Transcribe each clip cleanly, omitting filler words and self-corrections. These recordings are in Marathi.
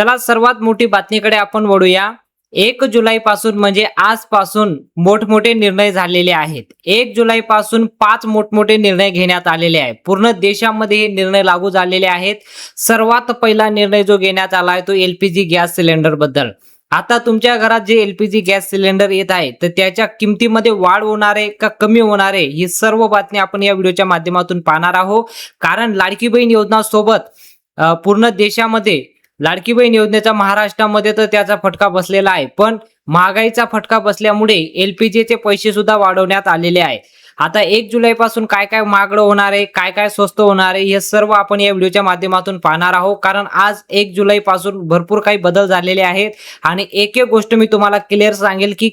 चला सर्वात मोठी बातमीकडे आपण वळूया। 1 जुलै पासून म्हणजे आजपासून मोठमोठे निर्णय झालेले आहेत। 1 जुलै पासून 5 मोठमोठे निर्णय घेण्यात आलेले आहेत। पूर्ण देशामध्ये हे निर्णय लागू झालेले आहेत। सर्वात पहिला निर्णय जो घेण्यात आला आहे तो एलपीजी गॅस सिलेंडर बद्दल। आता तुमच्या घरात जे एलपीजी गॅस सिलेंडर येत आहे तर त्याच्या किमतीमध्ये वाढ होणार आहे का कमी होणार आहे ही सर्व बातमी आपण या व्हिडिओच्या माध्यमातून पाहणार आहोत। कारण लाडकी बहीण योजना सोबत पूर्ण देशामध्ये लाडकी बहीण योजनेचा महाराष्ट्रामध्ये तर त्याचा फटका बसलेला आहे, पण महागाईचा फटका बसल्यामुळे एलपीजी चे पैसे सुद्धा वाढवण्यात आलेले आहे। आता 1 जुलै पासून काय काय महागडं होणार आहे, काय काय स्वस्त होणार आहे हे सर्व आपण या व्हिडिओच्या माध्यमातून पाहणार आहोत। कारण आज 1 जुलै पासून भरपूर काही बदल झालेले आहेत आणि एक एक गोष्ट मी तुम्हाला क्लिअर सांगेल की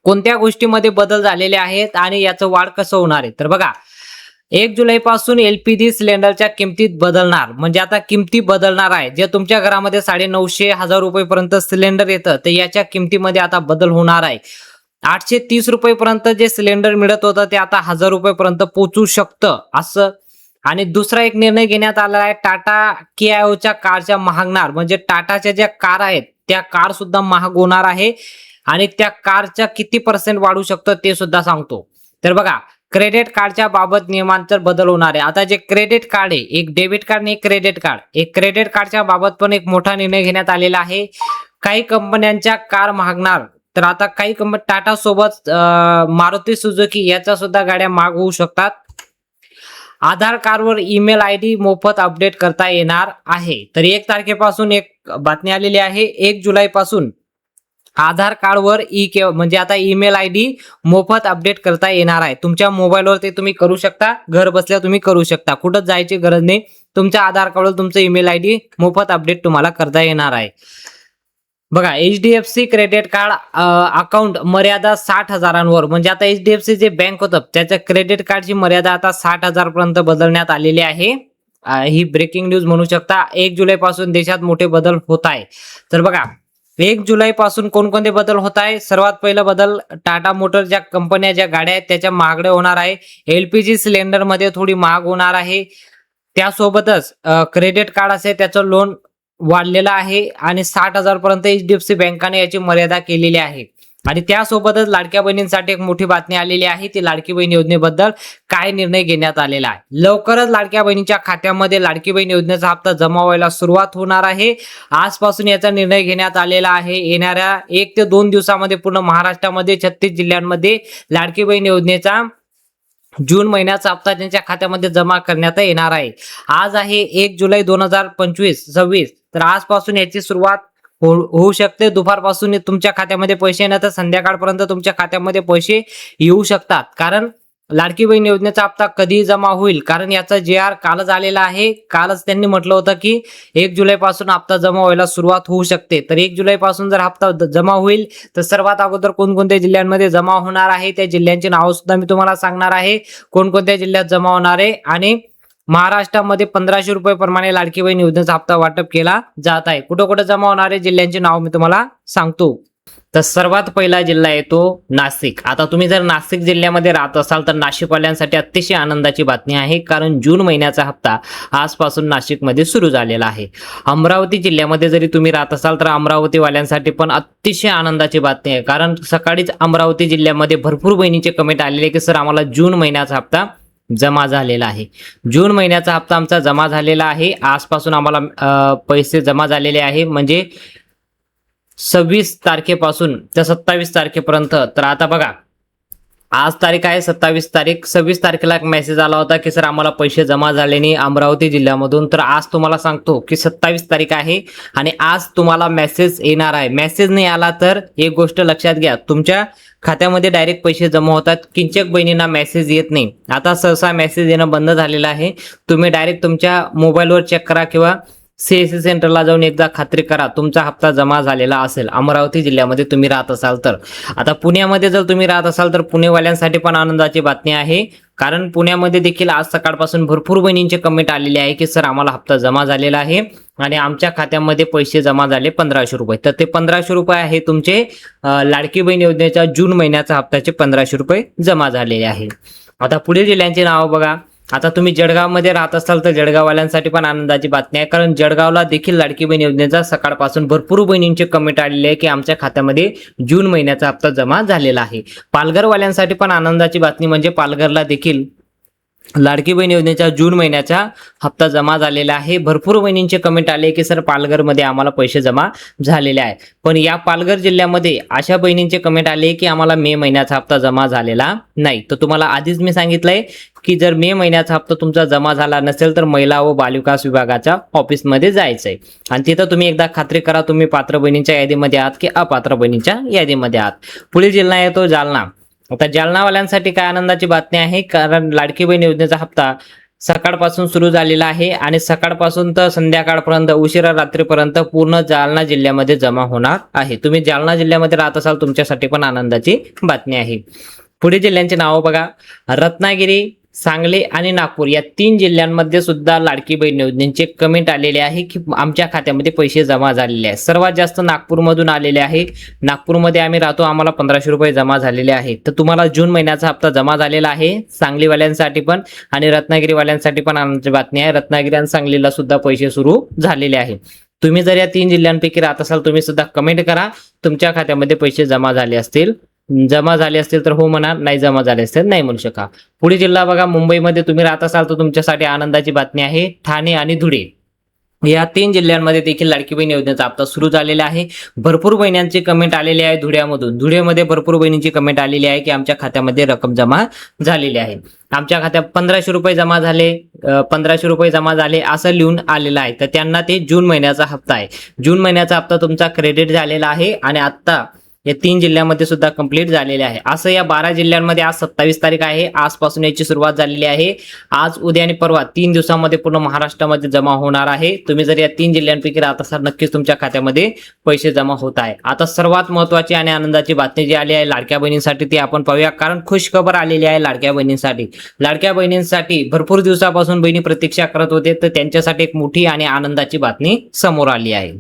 कोणत्या गोष्टीमध्ये बदल झालेले आहेत आणि याचं वाढ कसं होणार आहे। तर बघा 1 जुलै पासून एलपीजी सिलेंडरच्या किमतीत बदलणार, म्हणजे आता किमती बदलणार आहे। जे तुमच्या घरामध्ये 950-1000 रुपयेपर्यंत सिलेंडर येतं तर याच्या किमतीमध्ये आता बदल होणार आहे। 830 रुपयेपर्यंत जे सिलेंडर मिळत होतं ते आता 1000 रुपयेपर्यंत पोहोचू शकतं असं। आणि दुसरा एक निर्णय घेण्यात आला आहे, टाटा कियाओच्या कारच्या महागणार, म्हणजे टाटाच्या ज्या कार आहेत त्या कार सुद्धा महाग होणार आहे आणि त्या कारच्या किती % वाढू शकतं ते सुद्धा सांगतो। तर बघा क्रेडिट कार्डच्या बाबत नियमांतर बदल होणार आहे। आता जे क्रेडिट कार्ड आहे, एक डेबिट कार्ड आणि एक क्रेडिट कार्ड, एक क्रेडिट कार्डच्या बाबत पण एक मोठा निर्णय घेण्यात आलेला आहे। काही कंपन्यांच्या कार महागणार, तर आता काही कंपनी टाटा सोबत मारुती सुझुकी याच्या सुद्धा गाड्या महाग होऊ शकतात। आधार कार्डवर ईमेल आयडी मोफत अपडेट करता येणार आहे। तर 1 तारखेपासून एक बातमी आलेली आहे, 1 जुलै पासून आधार कार्डवर म्हणजे आता ईमेल आयडी मोफत अपडेट करता येणार आहे। तुमच्या मोबाईलवर ते तुम्ही करू शकता, घर बसल्या तुम्ही करू शकता, कुठं जायची गरज नाही। तुमच्या आधार कार्डवर तुमचं ईमेल आयडी मोफत अपडेट तुम्हाला करता येणार आहे। बघा एचडीएफसी क्रेडिट कार्ड अकाउंट मर्यादा 60,000वर, म्हणजे आता एचडीएफसी जे बँक होतं त्याच्या क्रेडिट कार्डची मर्यादा आता 60,000 पर्यंत बदलण्यात आलेली आहे। ही ब्रेकिंग न्यूज म्हणू शकता। 1 जुलै पासून देशात मोठे बदल होत आहे। तर बघा 1 जुलै पासून कोणकोणते बदल होत आहे। सर्वात पहिला बदल, टाटा मोटर ज्या कंपन्या ज्या गाड्या आहेत त्याच्या महागड्या होणार आहे। एलपीजी सिलेंडर मध्ये थोडी महाग होणार आहे। त्यासोबतच क्रेडिट कार्ड असे त्याचं लोन वाढलेलं आहे आणि 60,000 पर्यंत एचडीएफसी बँकाने याची मर्यादा केलेली आहे। आणि त्यासोबतच लाडक्या बहिणींसाठी एक मोठी बातमी आलेली आहे, ती लाडकी बहीण योजनेबद्दल काय निर्णय घेण्यात आलेला आहे। लवकरच लाडक्या बहिणीच्या खात्यामध्ये लाडकी बहीण योजनेचा हप्ता जमा व्हायला सुरुवात होणार आहे। आजपासून याचा निर्णय घेण्यात आलेला आहे। येणाऱ्या 1 ते 2 दिवसामध्ये पूर्ण महाराष्ट्रामध्ये 36 जिल्ह्यांमध्ये लाडकी बहीण योजनेचा जून महिन्याचा हप्ता त्यांच्या खात्यामध्ये जमा करण्यात येणार आहे। आज आहे 1 जुलै 2025-26, तर आजपासून याची सुरुवात होऊ शकते। दुपारपासून तुमच्या खात्यामध्ये पैसे येणार तर संध्याकाळपर्यंत तुमच्या खात्यामध्ये पैसे येऊ शकतात। कारण लाडकी बहीण योजनेचा हप्ता कधी जमा होईल, कारण याचा JR कालच आलेला आहे। कालच त्यांनी म्हटलं होतं की 1 जुलै पासून हप्ता जमा व्हायला सुरुवात होऊ शकते। तर 1 जुलै पासून जर हप्ता जमा होईल तर सर्वात अगोदर कोणकोणत्या जिल्ह्यांमध्ये जमा होणार आहे त्या जिल्ह्यांची नाव सुद्धा मी तुम्हाला सांगणार आहे, कोणकोणत्या जिल्ह्यात जमा होणार आहे। आणि महाराष्ट्रामध्ये 1500 रुपये प्रमाणे लाडकी बहीण योजनेचा हप्ता वाटप केला जात आहे। कुठं कुठं जमा होणारे जिल्ह्यांचे नाव मी तुम्हाला सांगतो। तर सर्वात पहिला जिल्हा येतो नाशिक। आता तुम्ही जर नाशिक जिल्ह्यामध्ये राहत असाल तर नाशिकवाल्यांसाठी अतिशय आनंदाची बातमी आहे, कारण जून महिन्याचा हप्ता आजपासून नाशिकमध्ये सुरू झालेला आहे। अमरावती जिल्ह्यामध्ये जरी तुम्ही राहत असाल तर अमरावतीवाल्यांसाठी पण अतिशय आनंदाची बातमी आहे, कारण सकाळीच अमरावती जिल्ह्यामध्ये भरपूर बहिणीचे कमेंट आलेले की सर आम्हाला जून महिन्याचा हप्ता जमा झालेला आहे। जून महिन्याचा हप्ता आमचा जमा झालेला आहे। आजपासून आम्हाला पैसे जमा झालेले आहे, म्हणजे 26 तारखेपासून ते 27 तारखेपर्यंत। तर आता बघा आज तारीख आहे 27 तारीख, 26 तारखेला एक मेसेज आला होता की सर आम्हाला पैसे जमा झाले नाही अमरावती जिल्ह्यामधून। तर आज तुम्हाला सांगतो की 27 तारीख आहे आणि आज तुम्हाला मेसेज येणार आहे। मेसेज नाही आला तर एक गोष्ट लक्षात घ्या, तुमच्या खात्यामध्ये डायरेक्ट पैसे जमा होतात। किंचक बहिणींना मेसेज येत नाही, आता सहसा मेसेज येणं बंद झालेलं आहे। तुम्ही डायरेक्ट तुमच्या मोबाईलवर चेक करा किंवा सीएससी सेंटरला जाऊन एकदा खात्री करा तुमचा हप्ता जमा झालेला असेल अमरावती जिल्ह्यामध्ये तुम्ही राहत असाल तर। आता पुण्यामध्ये जर तुम्ही राहत असाल तर पुणेवाल्यांसाठी पण आनंदाची बातमी आहे, कारण पुण्यामध्ये देखील आज सकाळपासून भरपूर बहिणींचे कमेंट आलेले आहे की सर आम्हाला हप्ता जमा झालेला आहे आणि आमच्या खात्यामध्ये पैसे जमा झाले 1500 रुपये। तर ते 1500 रुपये आहे तुमचे लाडकी बहीण योजनेच्या जून महिन्याचा हप्त्याचे 1500 रुपये जमा झालेले आहे। आता पुढील जिल्ह्यांची नाव बघा, आता तुम्ही जळगावमध्ये राहत असाल तर जळगाववाल्यांसाठी पण आनंदाची बातमी आहे, कारण जळगावला देखील लाडकी बहीण योजनेचा सकाळपासून भरपूर बहिणींचे कमेंट आलेले आहे की आमच्या खात्यामध्ये जून महिन्याचा हप्ता जमा झालेला आहे. पालघरवाल्यांसाठी पण आनंदाची बातमी म्हणजे पालघरला देखील लाडकी बहीण योजनेच्या जून महिन्याचा हप्ता जमा झालेला आहे. भरपूर बहिणींचे कमेंट आले की सर पालघरमध्ये आम्हाला पैसे जमा झालेले आहे, पण या पालघर जिल्ह्यामध्ये अशा बहिणींचे कमेंट आले की आम्हाला मे महिन्याचा हप्ता जमा झालेला नाही. तर तुम्हाला आधीच मी सांगितलंय की जर मे महिन्याचा हप्ता तुमचा जमा झाला नसेल तर महिला व बालविकास विभागाच्या ऑफिसमध्ये जायचंय आणि तिथं तुम्ही एकदा खात्री करा तुम्ही पात्र बहिणींच्या यादीमध्ये आहात की अपात्र बहिणींच्या यादीमध्ये आहात. पुढील जिल्हा येतो जालना. आता जालनावाल्यांसाठी काय आनंदाची बातमी आहे, कारण लाडकी बहीण योजनेचा हप्ता सकाळपासून सुरू झालेला आहे आणि सकाळपासून तर संध्याकाळपर्यंत उशिरा रात्रीपर्यंत पूर्ण जालना जिल्ह्यामध्ये जमा होणार आहे. तुम्ही जालना जिल्ह्यामध्ये राहत असाल तुमच्यासाठी पण आनंदाची बातमी आहे. पुढे जिल्ह्यांची नावं बघा. रत्नागिरी, सांगली आणि नागपूर या 3 जिल्ह्यांमध्ये सुद्धा लाडकी बहीण योजनेचे कमेंट आलेले आहे की आमच्या खात्यामध्ये पैसे जमा झालेले आहेत. सर्वात जास्त नागपूरमधून आलेले आहे. नागपूरमध्ये आम्ही राहतो, आम्हाला 1500 रुपये जमा झालेले आहेत. तर तुम्हाला जून महिन्याचा हप्ता जमा झालेला आहे. सांगलीवाल्यांसाठी पण आणि रत्नागिरीवाल्यांसाठी पण आमची बातमी आहे. रत्नागिरी आणि सांगलीला सुद्धा पैसे सुरू झालेले आहे. तुम्ही जर या 3 जिल्ह्यांपैकी राहत असाल तुम्ही सुद्धा कमेंट करा तुमच्या खात्यामध्ये पैसे जमा झाले असतील. जमा झाले असतील तर हो म्हणा, नाही जमा झाले असतील नाही म्हणू शका. पुढे जिल्हा बघा. मुंबईमध्ये तुम्ही राहत असाल तर तुमच्यासाठी आनंदाची बातमी आहे. ठाणे आणि धुळे या 3 जिल्ह्यांमध्ये देखील लाडकी बहीण योजनेचा हप्ता सुरू झालेला आहे. भरपूर बहिणींची कमेंट आलेली आहे धुळ्यामधून. धुळेमध्ये भरपूर बहिणींची कमेंट आलेली आहे की आमच्या खात्यामध्ये रक्कम जमा झालेली आहे. आमच्या खात्यात 1500 रुपये जमा झाले, 1500 रुपये जमा झाले असं लिहून आलेलं आहे. तर त्यांना ते जून महिन्याचा हप्ता आहे. जून महिन्याचा हप्ता तुमचा क्रेडिट झालेला आहे आणि आता या 3 जिल्ह्यांमध्ये सुद्धा कंप्लीट झालेले आहे. असं या 12 जिल्ह्यांमध्ये आज 27 तारीख आहे. आजपासून याची सुरुवात झालेली आहे. आज, उद्या आणि परवा 3 दिवसांमध्ये पूर्ण महाराष्ट्रामध्ये जमा होणार आहे. तुम्ही जर या 3 जिल्ह्यांपैकी राहत असाल नक्कीच तुमच्या खात्यामध्ये पैसे जमा होत आहे. आता सर्वात महत्त्वाची आणि आनंदाची बातमी जी आली आहे लाडक्या बहिणींसाठी ती आपण पाहूया, कारण खुशखबर आलेली आहे लाडक्या बहिणींसाठी. लाडक्या बहिणींसाठी भरपूर दिवसापासून बहिणी प्रतीक्षा करत होते, तर त्यांच्यासाठी एक मोठी आणि आनंदाची बातमी समोर आली आहे.